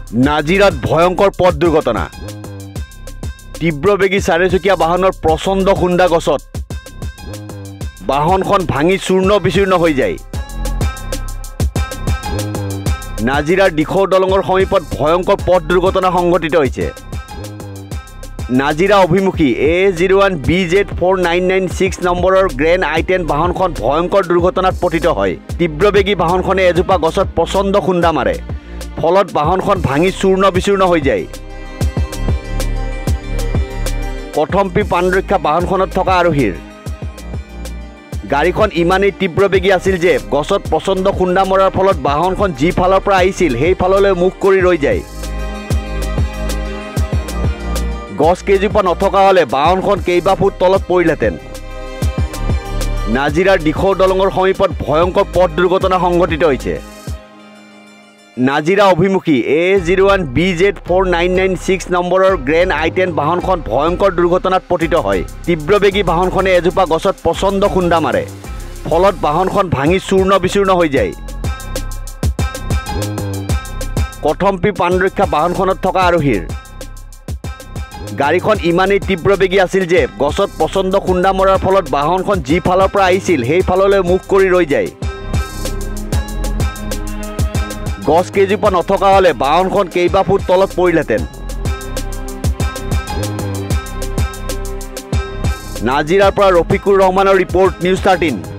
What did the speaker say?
নাজিৰাত ভয়ংকৰ পথ দুৰ্ঘটনা তীব্ৰবেগী চাৰিচকীয়া বাহনৰ প্ৰচণ্ড খুন্দা গছত বাহনখন ভাঙি চূৰ্ণ বিচূৰ্ণ হৈ যায় নাজিৰাৰ দিখৌ দলঙৰ সমীপত ভয়ংকৰ পথ দুৰ্ঘটনা সংঘটিত হৈছে নাজিৰা অভিমুখী A01BZ4996 নম্বৰৰ গ্ৰেণ্ড I10 বাহনখন ভয়ংকৰ দুৰ্ঘটনাত পতিত হয় তীব্ৰবেগী বাহনখনে এজোপা গছত প্ৰচণ্ড খুন্দা মাৰে ফলত বাহনখন ভাঙি চূৰ্ণ বিচূৰ্ণ হৈ যায় কথম্পি পাণৰক্ষা বাহনখনত থকা আৰোহীৰ গাড়ীখন ইমানেই তীব্ৰবেগী আছিল যে গছত প্ৰচণ্ড খুন্দা মৰাৰ ফলত বাহনখন যি ফালৰ পৰা আহিছিল সেই ফাললৈ মুখ কৰি ৰৈ যায় গছ কেইজোপা নথকা হ'লে বাহনখন কেইবা ফুট তলত পৰিলহেঁতেন নাজিৰাৰ দিখৌ দলঙৰ সমীপত ভয়ংকৰ পথ দুৰ্ঘটনা সংঘটিত হৈছে নাজিৰা অভিমুখী A01BZ4996 নম্বৰৰ গ্ৰেণ্ড I10 বাহনখন ভয়ংকৰ দুৰ্ঘটনাত পতিত হয় তীব্ৰবেগী বাহনখনে এজোপা গছত প্ৰচণ্ড খুন্দা মাৰে ফলত বাহনখন ভাঙি চূৰ্ণ বিচূৰ্ণ হৈ যায় কথম্পি পাণৰক্ষা বাহনখনত থকা আৰোহীৰ গাড়ীখন ইমানেই তীব্ৰবেগী আছিল যে গছত প্ৰচণ্ড খুন্দা মৰাৰ ফলত বাহনখন যি ফালৰ পৰা আহিছিল সেই ফাললৈ মুখ কৰি ৰৈ যায় গছ কেইজোপা নথকা হ'লে বাহনখন কেইবা ফুট তলত পৰিলহেঁতেন নাজিৰাৰ পৰা ৰফিকুৰ ৰহমানৰ ৰিপৰ্ট নিউজ 13